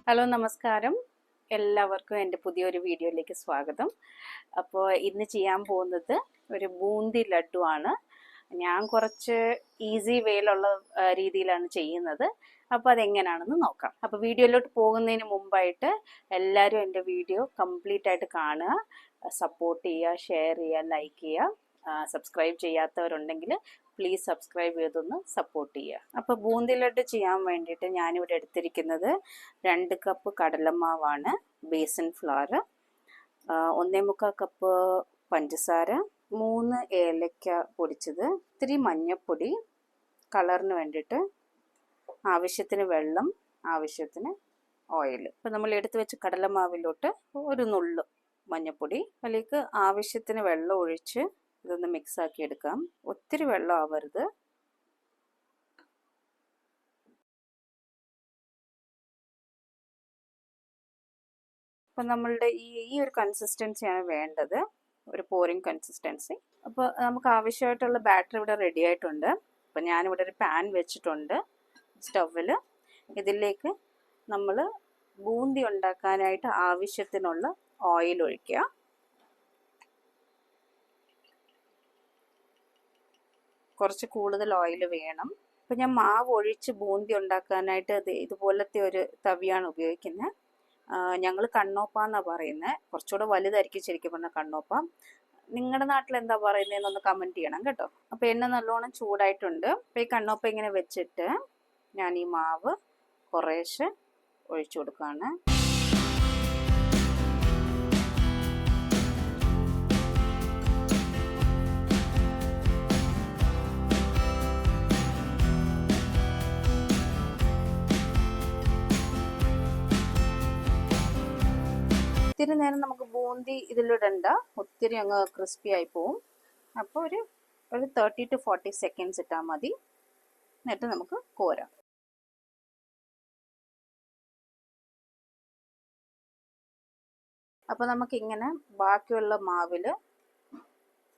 Hello നമസ്കാരം. എല്ലാവർക്കും എൻ്റെ പുതിയൊരു വീഡിയോയിലേക്ക് സ്വാഗതം. അപ്പോൾ ഇന്ന് ചെയ്യാൻ പോകുന്നത് ഒരു ബൂന്തി ലഡ്ഡു ആണ്. ഞാൻ കുറച്ച് ഈസി വേയിലുള്ള രീതിയിലാണ് ചെയ്യുന്നത്. അപ്പോൾ അതെങ്ങനെയാണെന്ന് നോക്കാം. അപ്പോൾ വീഡിയോയിലോട്ട് പോകുന്നതിന് മുമ്പായിട്ട് എല്ലാവരും എൻ്റെ വീഡിയോ കംപ്ലീറ്റ് ആയിട്ട് കാണുക, സപ്പോർട്ട് ചെയ്യുക, ഷെയർ ചെയ്യുക, ലൈക്ക് ചെയ്യുക. സബ്സ്ക്രൈബ് ചെയ്യാത്തവരുണ്ടെങ്കിൽ പ്ലീസ് സബ്സ്ക്രൈബ് ചെയ്തൊന്ന് സപ്പോർട്ട് ചെയ്യുക. അപ്പോൾ ബൂന്തി ലഡ്ഡു ചെയ്യാൻ വേണ്ടിയിട്ട് ഞാനിവിടെ എടുത്തിരിക്കുന്നത് 2 കപ്പ് കടലമാവാണ്, ബേസൻ ഫ്ലവർ, 1.25 കപ്പ് പഞ്ചസാര, 3 ഏലക്ക പൊടിച്ചത്, ഇത്തിരി മഞ്ഞൾപ്പൊടി കളറിന് വേണ്ടിയിട്ട്, ആവശ്യത്തിന് വെള്ളം, ആവശ്യത്തിന് ഓയിൽ. ഇപ്പോൾ നമ്മൾ എടുത്തു വെച്ച കടലമാവിലോട്ട് ഒരു നുള്ളു മഞ്ഞൾപ്പൊടി, അതിലേക്ക് ആവശ്യത്തിന് വെള്ളം ഒഴിച്ച് ഇതൊന്ന് മിക്സ് ആക്കി എടുക്കാം. ഒത്തിരി വെള്ളം ആവരുത്. അപ്പം നമ്മളുടെ ഈ ഒരു കൺസിസ്റ്റൻസിയാണ് വേണ്ടത്, ഒരു പോറിങ് കൺസിസ്റ്റൻസി. അപ്പോൾ നമുക്ക് ആവശ്യമായിട്ടുള്ള ബാറ്റർ ഇവിടെ റെഡി ആയിട്ടുണ്ട്. അപ്പം ഞാനിവിടെ ഒരു പാൻ വെച്ചിട്ടുണ്ട് സ്റ്റൗവിൽ. ഇതിലേക്ക് നമ്മൾ ബൂന്തി ഉണ്ടാക്കാനായിട്ട് ആവശ്യത്തിനുള്ള ഓയിൽ ഒഴിക്കുക. കുറച്ച് കൂടുതൽ ഓയിൽ വേണം. അപ്പം ഞാൻ മാവ് ഒഴിച്ച് ബൂന്തി ഉണ്ടാക്കാനായിട്ട് ഇതുപോലത്തെ ഒരു തവിയാണ് ഉപയോഗിക്കുന്നത്. ഞങ്ങൾ കണ്ണോപ്പ എന്നാണ് പറയുന്നത്. കുറച്ചുകൂടെ വലുതായിരിക്കും ശരിക്കും പറഞ്ഞാൽ കണ്ണോപ്പ. നിങ്ങളുടെ നാട്ടിൽ എന്താ പറയുന്നതെന്നൊന്ന് കമൻറ്റ് ചെയ്യണം കേട്ടോ. അപ്പോൾ എണ്ണ നല്ലോണം ചൂടായിട്ടുണ്ട്. അപ്പോൾ ഈ കണ്ണോപ്പ ഇങ്ങനെ വെച്ചിട്ട് ഞാൻ ഈ മാവ് കുറേശ്ശെ ഒഴിച്ചു കൊടുക്കുകയാണ്. ഒത്തിരി നേരം നമുക്ക് ബൂന്തി ഇതിലിടണ്ട, ഒത്തിരി അങ്ങ് ക്രിസ്പി ആയി പോവും. അപ്പോൾ ഒരു 30 to 40 സെക്കൻഡ്സ് ഇട്ടാൽ മതി. എന്നിട്ട് നമുക്ക് കോരാം. അപ്പോൾ നമുക്കിങ്ങനെ ബാക്കിയുള്ള മാവിൽ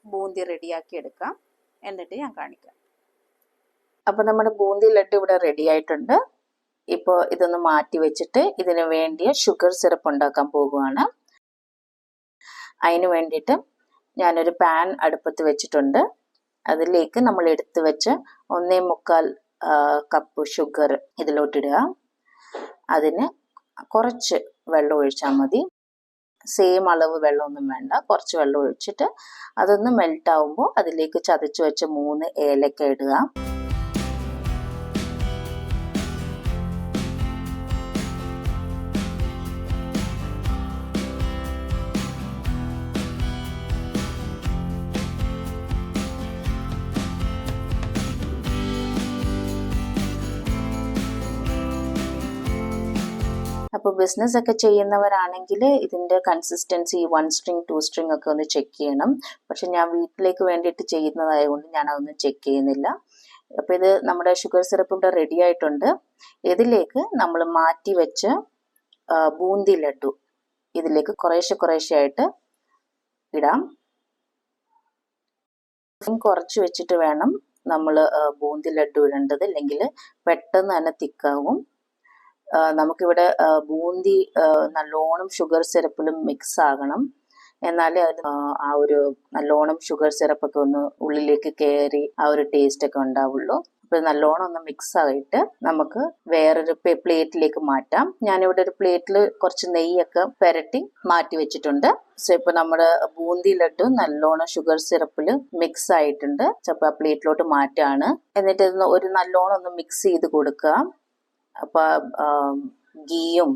ബൂന്തി റെഡിയാക്കി എടുക്കാം. എന്നിട്ട് ഞാൻ കാണിക്കാം. അപ്പോൾ നമ്മുടെ ബൂന്തി ലഡ്ഡു ഇവിടെ റെഡി ആയിട്ടുണ്ട്. ഇപ്പോൾ ഇതൊന്ന് മാറ്റി വെച്ചിട്ട് ഇതിന് വേണ്ടിയ ഷുഗർ സിറപ്പ് ഉണ്ടാക്കാൻ പോകുകയാണ്. അതിന് വേണ്ടിയിട്ട് ഞാനൊരു പാൻ അടുപ്പത്ത് വെച്ചിട്ടുണ്ട്. അതിലേക്ക് നമ്മൾ എടുത്തു വെച്ച് 1.25 കപ്പ് ഷുഗർ ഇതിലോട്ടിടുക. അതിന് കുറച്ച് വെള്ളം ഒഴിച്ചാൽ മതി. സെയിം അളവ് വെള്ളമൊന്നും വേണ്ട, കുറച്ച് വെള്ളം ഒഴിച്ചിട്ട് അതൊന്ന് മെൽറ്റ് ആവുമ്പോൾ അതിലേക്ക് ചതച്ച് വെച്ച 3 ഏലക്ക ഇടുക. അപ്പോൾ ബിസിനസ് ഒക്കെ ചെയ്യുന്നവരാണെങ്കിൽ ഇതിൻ്റെ കൺസിസ്റ്റൻസി 1 സ്ട്രിങ് 2 സ്ട്രിങ് ഒക്കെ ഒന്ന് ചെക്ക് ചെയ്യണം. പക്ഷെ ഞാൻ വീട്ടിലേക്ക് വേണ്ടിയിട്ട് ചെയ്യുന്നതായതുകൊണ്ട് ഞാൻ അതൊന്നും ചെക്ക് ചെയ്യുന്നില്ല. അപ്പോൾ ഇത് നമ്മുടെ ഷുഗർ സിറപ്പ് ഇവിടെ റെഡി ആയിട്ടുണ്ട്. ഇതിലേക്ക് നമ്മൾ മാറ്റി വെച്ച ബൂന്തി ലഡ്ഡു ഇതിലേക്ക് കുറേശ്ശെ ആയിട്ട് ഇടാം. കുറച്ച് വെച്ചിട്ട് വേണം നമ്മൾ ബൂന്തി ലഡ്ഡു ഇടേണ്ടത്, അല്ലെങ്കിൽ പെട്ടെന്ന് തന്നെ തിക്കാവും. നമുക്കിവിടെ ബൂന്തി നല്ലോണം ഷുഗർ സിറപ്പിലും മിക്സ് ആകണം. എന്നാലേ അത് ആ ഒരു നല്ലോണം ഷുഗർ സിറപ്പൊക്കെ ഒന്ന് ഉള്ളിലേക്ക് കയറി ആ ഒരു ടേസ്റ്റ് ഒക്കെ ഉണ്ടാവുള്ളൂ. അപ്പോൾ നല്ലോണം ഒന്ന് മിക്സ് ആയിട്ട് നമുക്ക് വേറൊരു പ്ലേറ്റിലേക്ക് മാറ്റാം. ഞാനിവിടെ ഒരു പ്ലേറ്റിൽ കുറച്ച് നെയ്യൊക്കെ പുരട്ടി മാറ്റി വെച്ചിട്ടുണ്ട്. സോ ഇപ്പോൾ നമ്മുടെ ബൂന്തി ലഡ്ഡു നല്ലോണം ഷുഗർ സിറപ്പിൽ മിക്സ് ആയിട്ടുണ്ട്. അപ്പോൾ ആ പ്ലേറ്റിലോട്ട് മാറ്റാണ്. എന്നിട്ട് ഒരു നല്ലോണം ഒന്ന് മിക്സ് ചെയ്ത് കൊടുക്കുക. അപ്പോൾ ഗീയും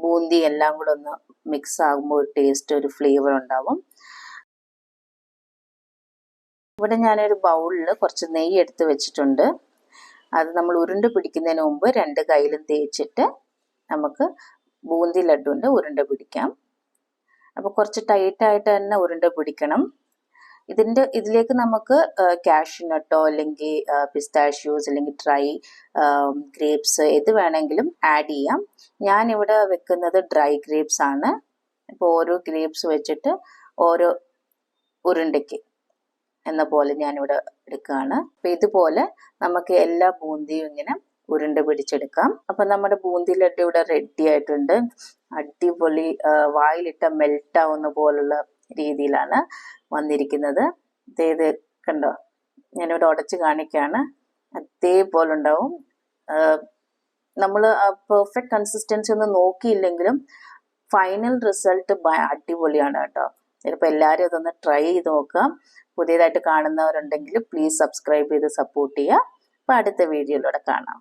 ബൂന്തി എല്ലാം കൂടെ ഒന്ന് മിക്സ് ആകുമ്പോൾ ഒരു ടേസ്റ്റ്, ഒരു ഫ്ലേവർ ഉണ്ടാവും. ഇവിടെ ഞാനൊരു ബൗളിൽ കുറച്ച് നെയ്യ് എടുത്ത് വെച്ചിട്ടുണ്ട്. അത് നമ്മൾ ഉരുണ്ട പിടിക്കുന്നതിന് മുമ്പ് 2 കൈയിലും തേച്ചിട്ട് നമുക്ക് ബൂന്തി ലഡ്ഡുവിൻ്റെ ഉരുണ്ട പിടിക്കാം. അപ്പോൾ കുറച്ച് ടൈറ്റായിട്ട് തന്നെ ഉരുണ്ട പിടിക്കണം. ഇതിലേക്ക് നമുക്ക് കാഷ്യൂനട്ടോ അല്ലെങ്കിൽ പിസ്താഷ്യൂസ് അല്ലെങ്കിൽ ഡ്രൈ ഗ്രേപ്സ് ഏത് വേണമെങ്കിലും ആഡ് ചെയ്യാം. ഞാനിവിടെ വെക്കുന്നത് ഡ്രൈ ഗ്രേപ്സ് ആണ്. ഇപ്പോൾ ഓരോ ഗ്രേപ്സ് വെച്ചിട്ട് ഓരോ ഉരുണ്ടയ്ക്ക് എന്ന പോലെ ഞാനിവിടെ എടുക്കുകയാണ്. അപ്പോൾ ഇതുപോലെ നമുക്ക് എല്ലാ ബൂന്തിയും ഇങ്ങനെ ഉരുണ്ട പിടിച്ചെടുക്കാം. അപ്പം നമ്മുടെ ബൂന്തി ലഡ്ഡു ഇവിടെ റെഡി ആയിട്ടുണ്ട്. അടിപൊളി, വായിലിട്ട മെൽറ്റ് ആവുന്ന പോലുള്ള രീതിയിലാണ് വന്നിരിക്കുന്നത്. ഇത് കണ്ടോ, ഞാനിവിടെ ഉടച്ച് കാണിക്കുകയാണ്. അതേപോലെ ഉണ്ടാവും. നമ്മൾ പെർഫെക്റ്റ് കൺസിസ്റ്റൻസി ഒന്നും നോക്കിയില്ലെങ്കിലും ഫൈനൽ റിസൾട്ട് അടിപൊളിയാണ് കേട്ടോ. ചിലപ്പോൾ എല്ലാവരും ഇതൊന്ന് ട്രൈ ചെയ്ത് നോക്കാം. പുതിയതായിട്ട് കാണുന്നവരുണ്ടെങ്കിൽ പ്ലീസ് സബ്സ്ക്രൈബ് ചെയ്ത് സപ്പോർട്ട് ചെയ്യുക. അപ്പോൾ അടുത്ത വീഡിയോയിലൂടെ കാണാം.